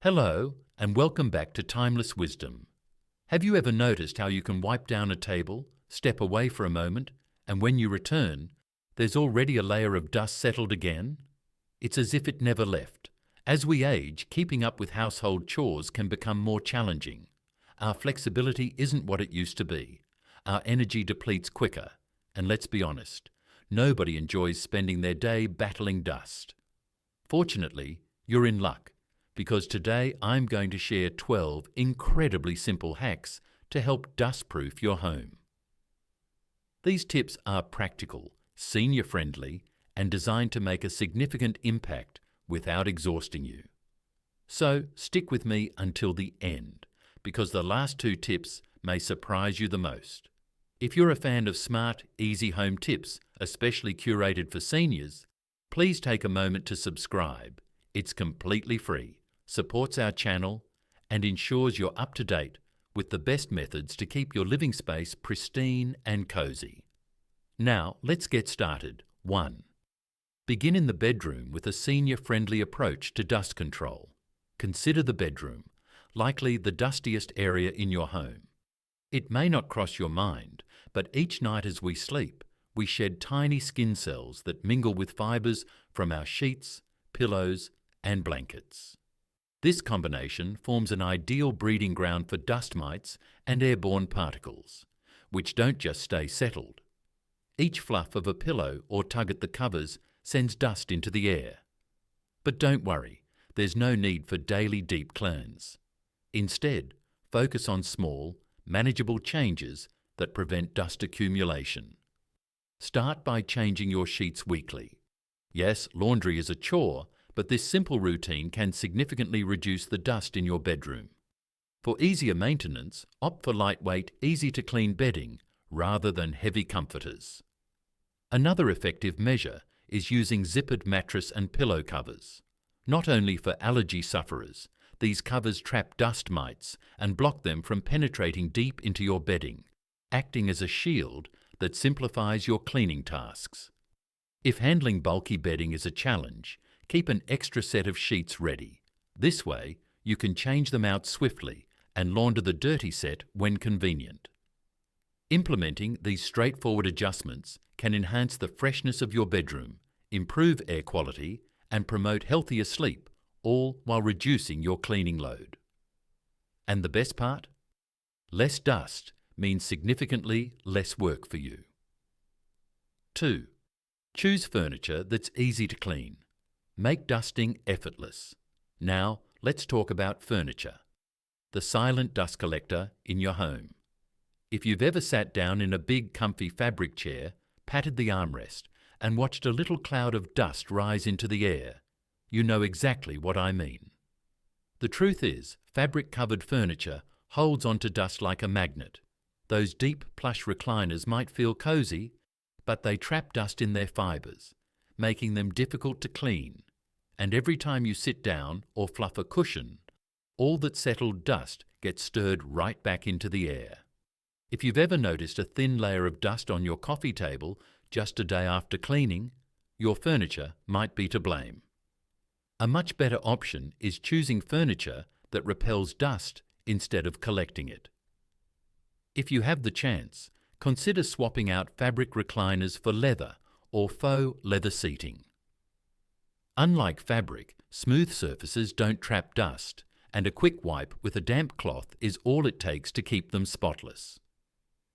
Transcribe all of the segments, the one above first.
Hello, and welcome back to Timeless Wisdom. Have you ever noticed how you can wipe down a table, step away for a moment, and when you return, there's already a layer of dust settled again? It's as if it never left. As we age, keeping up with household chores can become more challenging. Our flexibility isn't what it used to be. Our energy depletes quicker, and let's be honest, nobody enjoys spending their day battling dust. Fortunately, you're in luck, because today I'm going to share 12 incredibly simple hacks to help dustproof your home. These tips are practical, senior-friendly, and designed to make a significant impact without exhausting you. So stick with me until the end, because the last two tips may surprise you the most. If you're a fan of smart, easy home tips, especially curated for seniors, please take a moment to subscribe. It's completely free, supports our channel, and ensures you're up to date with the best methods to keep your living space pristine and cozy. Now, let's get started. 1. Begin in the bedroom with a senior-friendly approach to dust control. Consider the bedroom, likely the dustiest area in your home. It may not cross your mind, but each night as we sleep, we shed tiny skin cells that mingle with fibers from our sheets, pillows, and blankets. This combination forms an ideal breeding ground for dust mites and airborne particles, which don't just stay settled. Each fluff of a pillow or tug at the covers sends dust into the air. But don't worry, there's no need for daily deep cleans. Instead, focus on small, manageable changes that prevent dust accumulation. Start by changing your sheets weekly. Yes, laundry is a chore, but this simple routine can significantly reduce the dust in your bedroom. For easier maintenance, opt for lightweight, easy-to-clean bedding rather than heavy comforters. Another effective measure is using zippered mattress and pillow covers. Not only for allergy sufferers, these covers trap dust mites and block them from penetrating deep into your bedding, acting as a shield that simplifies your cleaning tasks. If handling bulky bedding is a challenge, keep an extra set of sheets ready. This way, you can change them out swiftly and launder the dirty set when convenient. Implementing these straightforward adjustments can enhance the freshness of your bedroom, improve air quality, and promote healthier sleep, all while reducing your cleaning load. And the best part? Less dust means significantly less work for you. 2. Choose furniture that's easy to clean. Make dusting effortless. Now, let's talk about furniture, the silent dust collector in your home. If you've ever sat down in a big, comfy fabric chair, patted the armrest, and watched a little cloud of dust rise into the air, you know exactly what I mean. The truth is, fabric-covered furniture holds onto dust like a magnet. Those deep, plush recliners might feel cozy, but they trap dust in their fibers, making them difficult to clean. And every time you sit down or fluff a cushion, all that settled dust gets stirred right back into the air. If you've ever noticed a thin layer of dust on your coffee table just a day after cleaning, your furniture might be to blame. A much better option is choosing furniture that repels dust instead of collecting it. If you have the chance, consider swapping out fabric recliners for leather or faux leather seating. Unlike fabric, smooth surfaces don't trap dust, and a quick wipe with a damp cloth is all it takes to keep them spotless.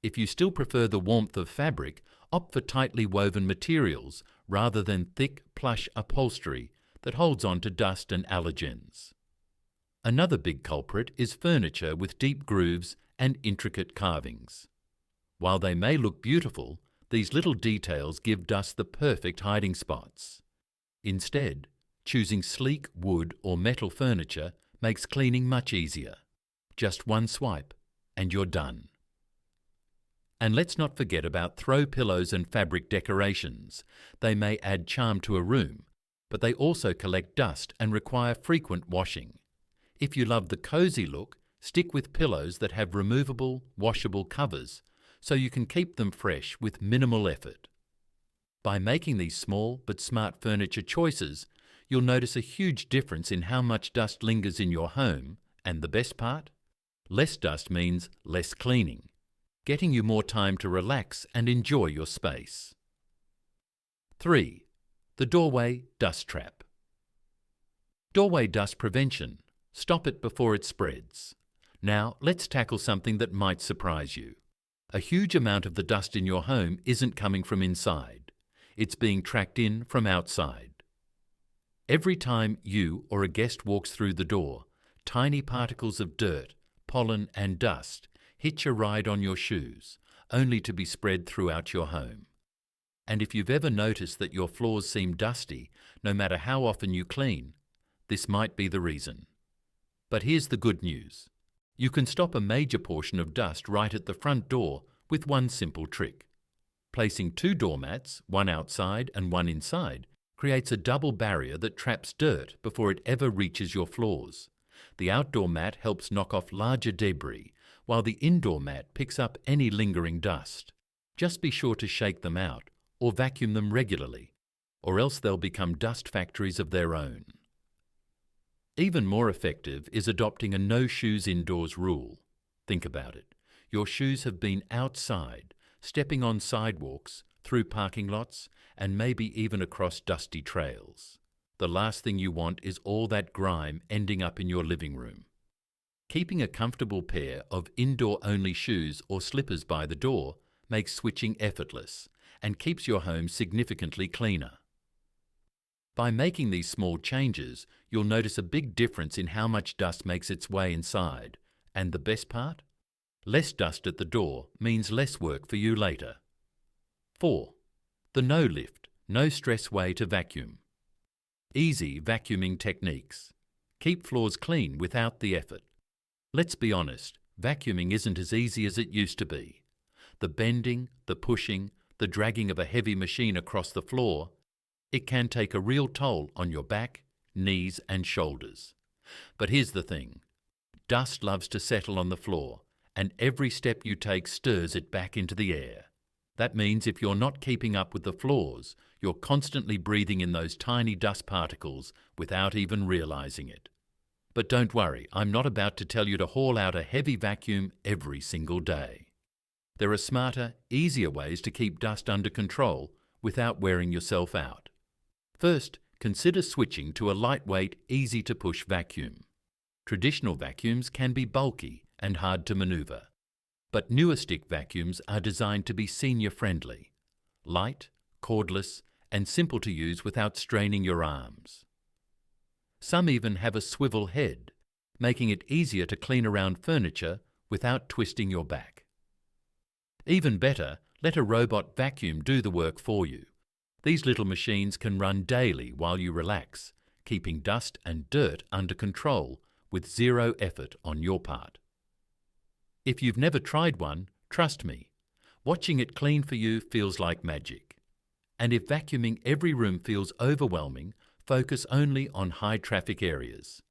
If you still prefer the warmth of fabric, opt for tightly woven materials rather than thick, plush upholstery that holds on to dust and allergens. Another big culprit is furniture with deep grooves and intricate carvings. While they may look beautiful, these little details give dust the perfect hiding spots. Instead, choosing sleek wood or metal furniture makes cleaning much easier. Just one swipe, and you're done. And let's not forget about throw pillows and fabric decorations. They may add charm to a room, but they also collect dust and require frequent washing. If you love the cozy look, stick with pillows that have removable, washable covers, so you can keep them fresh with minimal effort. By making these small but smart furniture choices, you'll notice a huge difference in how much dust lingers in your home, and the best part? Less dust means less cleaning, getting you more time to relax and enjoy your space. 3. The doorway dust trap. Doorway dust prevention. Stop it before it spreads. Now, let's tackle something that might surprise you. A huge amount of the dust in your home isn't coming from inside. It's being tracked in from outside. Every time you or a guest walks through the door, tiny particles of dirt, pollen and dust hitch a ride on your shoes, only to be spread throughout your home. And if you've ever noticed that your floors seem dusty, no matter how often you clean, this might be the reason. But here's the good news. You can stop a major portion of dust right at the front door with one simple trick. Placing 2 doormats, one outside and one inside, creates a double barrier that traps dirt before it ever reaches your floors. The outdoor mat helps knock off larger debris, while the indoor mat picks up any lingering dust. Just be sure to shake them out or vacuum them regularly, or else they'll become dust factories of their own. Even more effective is adopting a no shoes indoors rule. Think about it. Your shoes have been outside, stepping on sidewalks, through parking lots, and maybe even across dusty trails. The last thing you want is all that grime ending up in your living room. Keeping a comfortable pair of indoor-only shoes or slippers by the door makes switching effortless and keeps your home significantly cleaner. By making these small changes, you'll notice a big difference in how much dust makes its way inside. And the best part? Less dust at the door means less work for you later. 4. The no lift, no stress way to vacuum. Easy vacuuming techniques. Keep floors clean without the effort. Let's be honest, vacuuming isn't as easy as it used to be. The bending, the pushing, the dragging of a heavy machine across the floor, it can take a real toll on your back, knees and shoulders. But here's the thing. Dust loves to settle on the floor, and every step you take stirs it back into the air. That means if you're not keeping up with the floors, you're constantly breathing in those tiny dust particles without even realizing it. But don't worry, I'm not about to tell you to haul out a heavy vacuum every single day. There are smarter, easier ways to keep dust under control without wearing yourself out. First, consider switching to a lightweight, easy-to-push vacuum. Traditional vacuums can be bulky and hard to maneuver, but newer stick vacuums are designed to be senior-friendly, light, cordless, and simple to use without straining your arms. Some even have a swivel head, making it easier to clean around furniture without twisting your back. Even better, let a robot vacuum do the work for you. These little machines can run daily while you relax, keeping dust and dirt under control with zero effort on your part. If you've never tried one, trust me, watching it clean for you feels like magic. And if vacuuming every room feels overwhelming, focus only on high-traffic areas.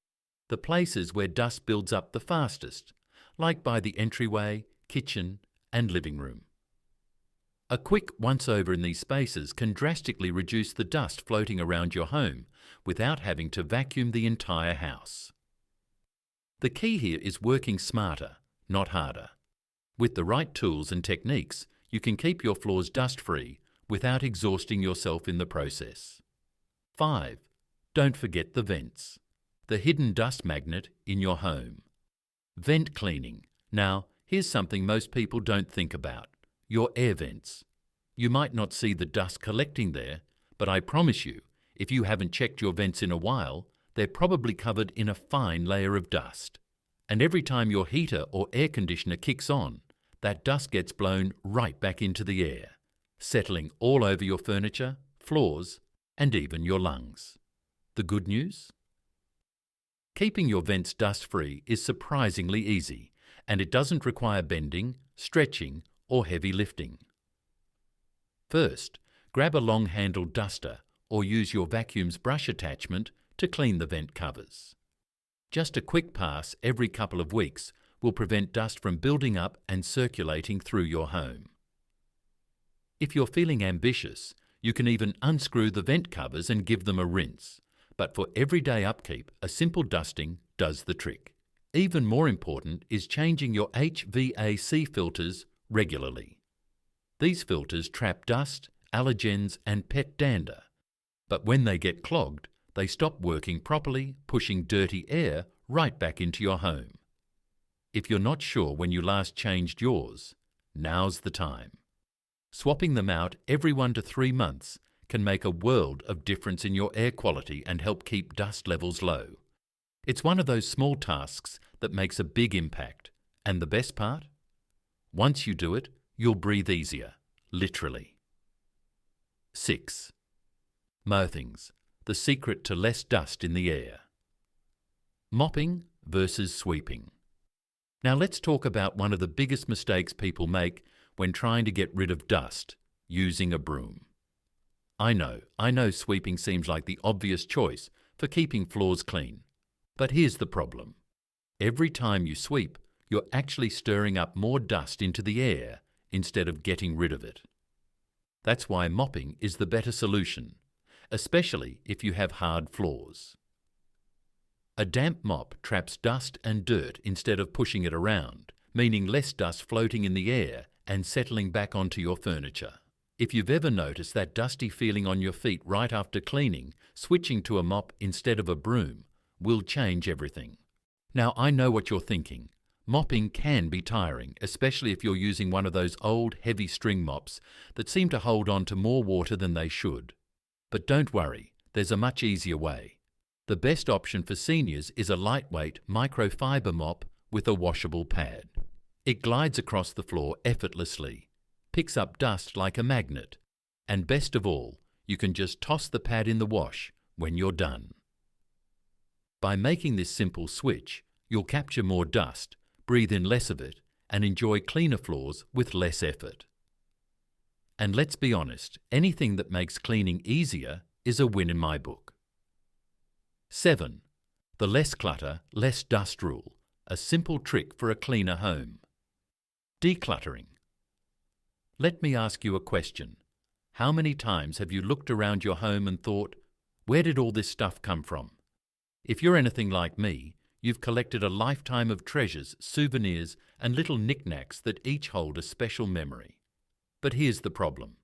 The places where dust builds up the fastest, like by the entryway, kitchen, and living room. A quick once-over in these spaces can drastically reduce the dust floating around your home without having to vacuum the entire house. The key here is working smarter, not harder. With the right tools and techniques, you can keep your floors dust-free without exhausting yourself in the process. 5. Don't forget the vents. The hidden dust magnet in your home. Vent cleaning. Now, here's something most people don't think about. Your air vents. You might not see the dust collecting there, but I promise you, if you haven't checked your vents in a while, they're probably covered in a fine layer of dust. And every time your heater or air conditioner kicks on, that dust gets blown right back into the air, settling all over your furniture, floors, and even your lungs. The good news? Keeping your vents dust-free is surprisingly easy, and it doesn't require bending, stretching, or heavy lifting. First, grab a long-handled duster or use your vacuum's brush attachment to clean the vent covers. Just a quick pass every couple of weeks will prevent dust from building up and circulating through your home. If you're feeling ambitious, you can even unscrew the vent covers and give them a rinse, But for everyday upkeep, a simple dusting does the trick. Even more important is changing your HVAC filters regularly. These filters trap dust, allergens and pet dander. But when they get clogged, they stop working properly, pushing dirty air right back into your home. If you're not sure when you last changed yours, now's the time. Swapping them out every 1 to 3 months can make a world of difference in your air quality and help keep dust levels low. It's one of those small tasks that makes a big impact. And the best part? Once you do it, you'll breathe easier, literally. 6. Moppings, the secret to less dust in the air. Mopping versus sweeping. Now let's talk about one of the biggest mistakes people make when trying to get rid of dust, using a broom. I know sweeping seems like the obvious choice for keeping floors clean. But here's the problem. Every time you sweep, you're actually stirring up more dust into the air instead of getting rid of it. That's why mopping is the better solution, especially if you have hard floors. A damp mop traps dust and dirt instead of pushing it around, meaning less dust floating in the air and settling back onto your furniture. If you've ever noticed that dusty feeling on your feet right after cleaning, switching to a mop instead of a broom will change everything. Now I know what you're thinking. Mopping can be tiring, especially if you're using one of those old heavy string mops that seem to hold on to more water than they should. But don't worry, there's a much easier way. The best option for seniors is a lightweight microfiber mop with a washable pad. It glides across the floor effortlessly, picks up dust like a magnet, and best of all, you can just toss the pad in the wash when you're done. By making this simple switch, you'll capture more dust, breathe in less of it, and enjoy cleaner floors with less effort. And let's be honest, anything that makes cleaning easier is a win in my book. 7. The less clutter, less dust rule, a simple trick for a cleaner home. Decluttering. Let me ask you a question. How many times have you looked around your home and thought, where did all this stuff come from? If you're anything like me, you've collected a lifetime of treasures, souvenirs, and little knickknacks that each hold a special memory. But here's the problem.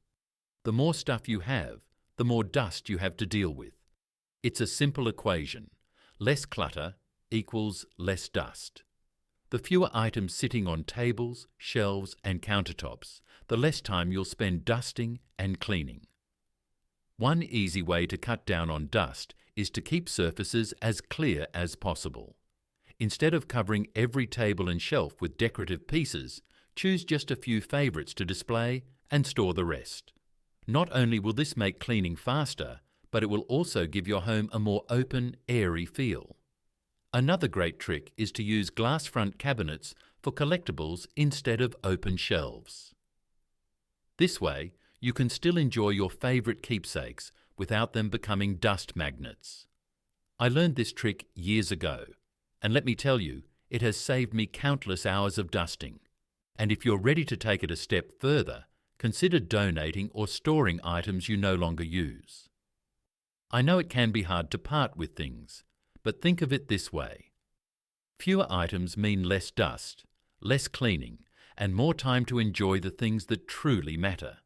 The more stuff you have, the more dust you have to deal with. It's a simple equation. Less clutter equals less dust. The fewer items sitting on tables, shelves, and countertops, the less time you'll spend dusting and cleaning. One easy way to cut down on dust is to keep surfaces as clear as possible. Instead of covering every table and shelf with decorative pieces, choose just a few favourites to display and store the rest. Not only will this make cleaning faster, but it will also give your home a more open, airy feel. Another great trick is to use glass front cabinets for collectibles instead of open shelves. This way, you can still enjoy your favourite keepsakes without them becoming dust magnets. I learned this trick years ago, and let me tell you, it has saved me countless hours of dusting. And if you're ready to take it a step further, consider donating or storing items you no longer use. I know it can be hard to part with things, but think of it this way. Fewer items mean less dust, less cleaning, and more time to enjoy the things that truly matter.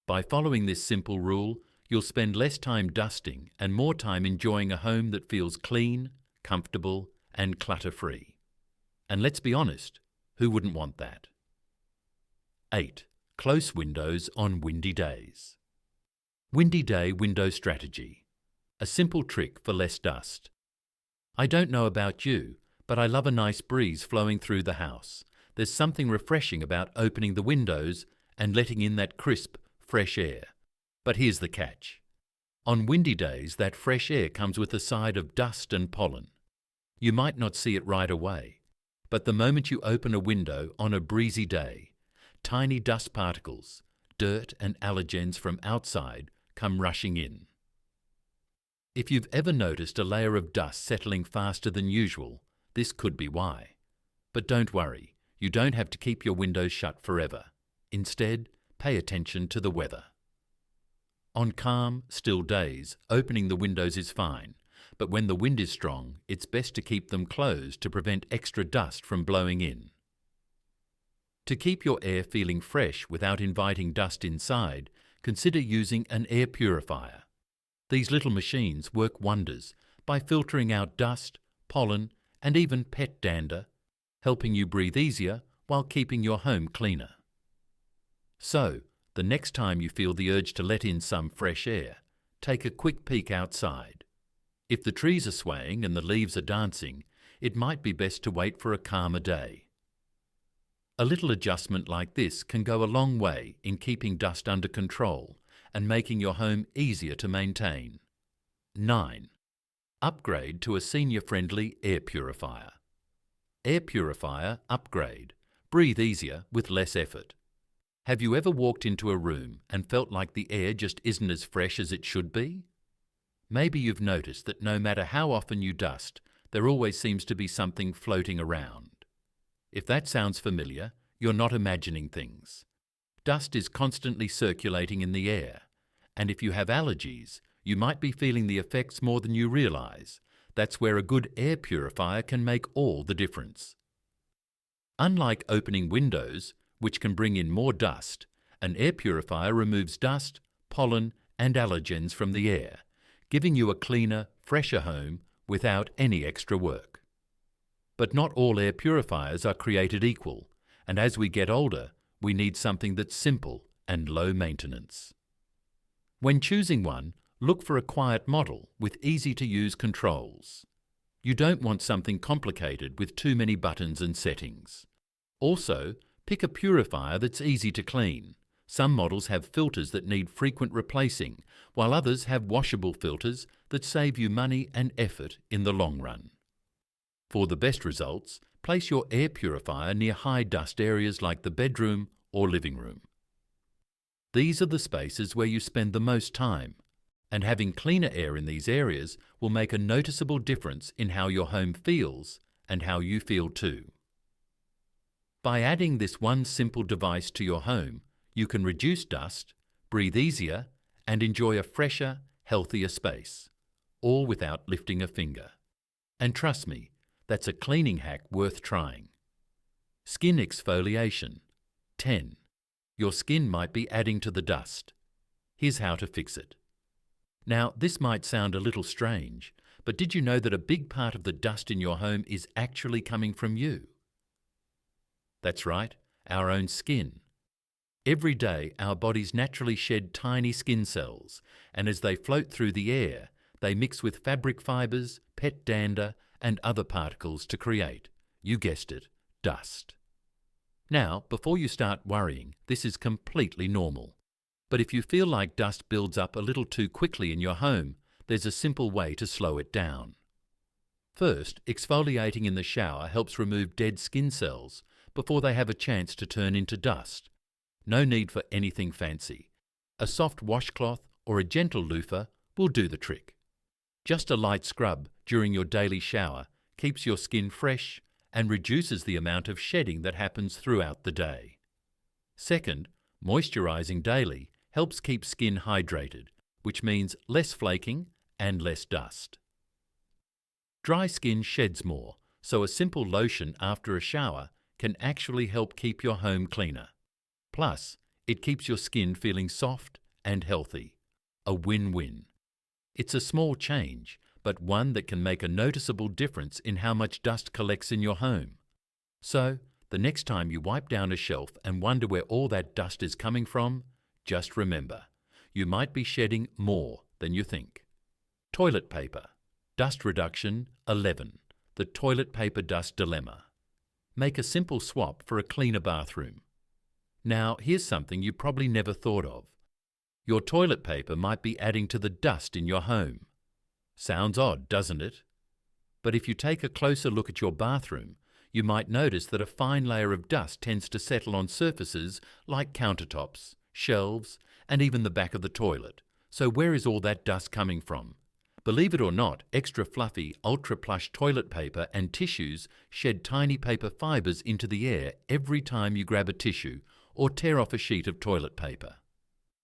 By following this simple rule, you'll spend less time dusting and more time enjoying a home that feels clean, comfortable, and clutter-free. And let's be honest, who wouldn't want that? 8. Close windows on windy days. Windy day window strategy. A simple trick for less dust. I don't know about you, but I love a nice breeze flowing through the house. There's something refreshing about opening the windows and letting in that crisp, fresh air. But here's the catch. On windy days, that fresh air comes with a side of dust and pollen. You might not see it right away, but the moment you open a window on a breezy day, tiny dust particles, dirt and allergens from outside come rushing in. If you've ever noticed a layer of dust settling faster than usual, this could be why. But don't worry, you don't have to keep your windows shut forever. Instead, pay attention to the weather. On calm, still days, opening the windows is fine, but when the wind is strong, it's best to keep them closed to prevent extra dust from blowing in. To keep your air feeling fresh without inviting dust inside, consider using an air purifier. These little machines work wonders by filtering out dust, pollen, and even pet dander, helping you breathe easier while keeping your home cleaner. So, the next time you feel the urge to let in some fresh air, take a quick peek outside. If the trees are swaying and the leaves are dancing, it might be best to wait for a calmer day. A little adjustment like this can go a long way in keeping dust under control and making your home easier to maintain. 9. Upgrade to a senior-friendly air purifier. Air purifier upgrade. Breathe easier with less effort. Have you ever walked into a room and felt like the air just isn't as fresh as it should be? Maybe you've noticed that no matter how often you dust, there always seems to be something floating around. If that sounds familiar, you're not imagining things. Dust is constantly circulating in the air, and if you have allergies, you might be feeling the effects more than you realize. That's where a good air purifier can make all the difference. Unlike opening windows, which can bring in more dust, an air purifier removes dust, pollen, and allergens from the air, giving you a cleaner, fresher home without any extra work. But not all air purifiers are created equal, and as we get older, we need something that's simple and low maintenance. When choosing one, look for a quiet model with easy-to-use controls. You don't want something complicated with too many buttons and settings. Also, pick a purifier that's easy to clean. Some models have filters that need frequent replacing, while others have washable filters that save you money and effort in the long run. For the best results, place your air purifier near high dust areas like the bedroom or living room. These are the spaces where you spend the most time, and having cleaner air in these areas will make a noticeable difference in how your home feels and how you feel too. By adding this one simple device to your home, you can reduce dust, breathe easier, and enjoy a fresher, healthier space, all without lifting a finger. And trust me, that's a cleaning hack worth trying. Skin exfoliation. 10. Your skin might be adding to the dust. Here's how to fix it. Now, this might sound a little strange, but did you know that a big part of the dust in your home is actually coming from you? That's right, our own skin. Every day, our bodies naturally shed tiny skin cells, and as they float through the air, they mix with fabric fibers, pet dander, and other particles to create, you guessed it, dust. Now, before you start worrying, this is completely normal. But if you feel like dust builds up a little too quickly in your home, there's a simple way to slow it down. First, exfoliating in the shower helps remove dead skin cells before they have a chance to turn into dust. No need for anything fancy. A soft washcloth or a gentle loofah will do the trick. Just a light scrub during your daily shower keeps your skin fresh and reduces the amount of shedding that happens throughout the day. Second, moisturizing daily helps keep skin hydrated, which means less flaking and less dust. Dry skin sheds more, so a simple lotion after a shower can actually help keep your home cleaner. Plus, it keeps your skin feeling soft and healthy. A win-win. It's a small change, but one that can make a noticeable difference in how much dust collects in your home. So, the next time you wipe down a shelf and wonder where all that dust is coming from, just remember, you might be shedding more than you think. Toilet paper. Dust reduction 11. The toilet paper dust dilemma. Make a simple swap for a cleaner bathroom. Now, here's something you probably never thought of. Your toilet paper might be adding to the dust in your home. Sounds odd, doesn't it? But if you take a closer look at your bathroom, you might notice that a fine layer of dust tends to settle on surfaces like countertops, shelves, and even the back of the toilet. So where is all that dust coming from? Believe it or not, extra fluffy, ultra-plush toilet paper and tissues shed tiny paper fibers into the air every time you grab a tissue or tear off a sheet of toilet paper.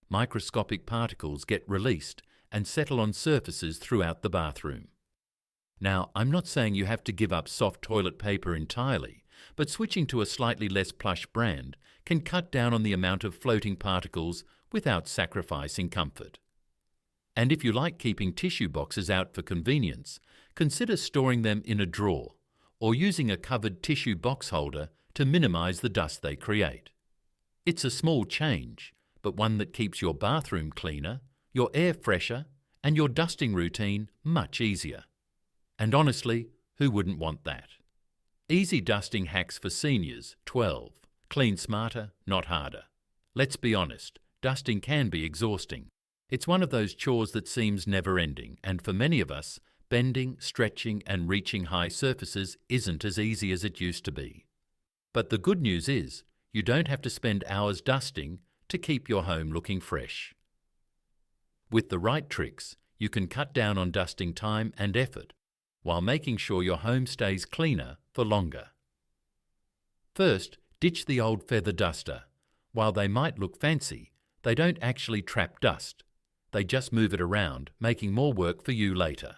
Microscopic particles get released and settle on surfaces throughout the bathroom. Now, I'm not saying you have to give up soft toilet paper entirely, but switching to a slightly less plush brand can cut down on the amount of floating particles without sacrificing comfort. And if you like keeping tissue boxes out for convenience, consider storing them in a drawer or using a covered tissue box holder to minimize the dust they create. It's a small change, but one that keeps your bathroom cleaner, your air fresher, and your dusting routine much easier. And honestly, who wouldn't want that? Easy dusting hacks for seniors 12. Clean smarter, not harder. Let's be honest, dusting can be exhausting. It's one of those chores that seems never-ending, and for many of us, bending, stretching, and reaching high surfaces isn't as easy as it used to be. But the good news is, you don't have to spend hours dusting to keep your home looking fresh. With the right tricks, you can cut down on dusting time and effort, while making sure your home stays cleaner for longer. First, ditch the old feather duster. While they might look fancy, they don't actually trap dust. They just move it around, making more work for you later.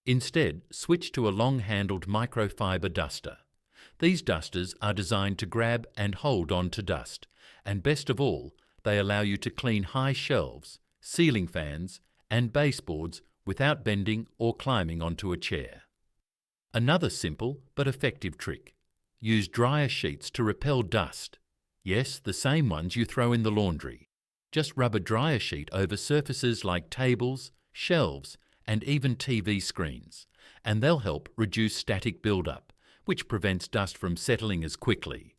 Instead, switch to a long-handled microfiber duster. These dusters are designed to grab and hold on to dust, and best of all, they allow you to clean high shelves, ceiling fans, and baseboards without bending or climbing onto a chair. Another simple but effective trick. Use dryer sheets to repel dust. Yes, the same ones you throw in the laundry. Just rub a dryer sheet over surfaces like tables, shelves, and even TV screens, and they'll help reduce static buildup, which prevents dust from settling as quickly.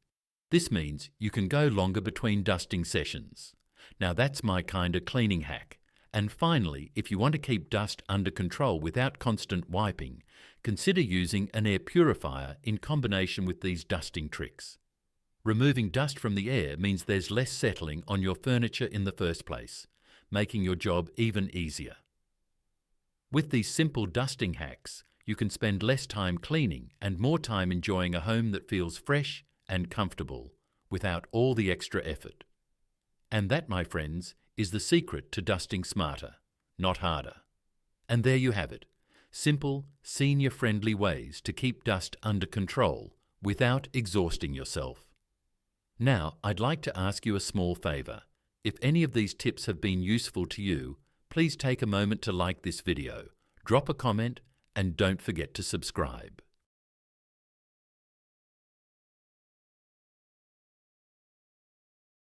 This means you can go longer between dusting sessions. Now that's my kind of cleaning hack. And finally, if you want to keep dust under control without constant wiping, consider using an air purifier in combination with these dusting tricks. Removing dust from the air means there's less settling on your furniture in the first place, making your job even easier. With these simple dusting hacks, you can spend less time cleaning and more time enjoying a home that feels fresh and comfortable without all the extra effort. And that, my friends, is the secret to dusting smarter, not harder. And there you have it. Simple, senior-friendly ways to keep dust under control without exhausting yourself. Now, I'd like to ask you a small favour. If any of these tips have been useful to you, please take a moment to like this video, drop a comment, and don't forget to subscribe.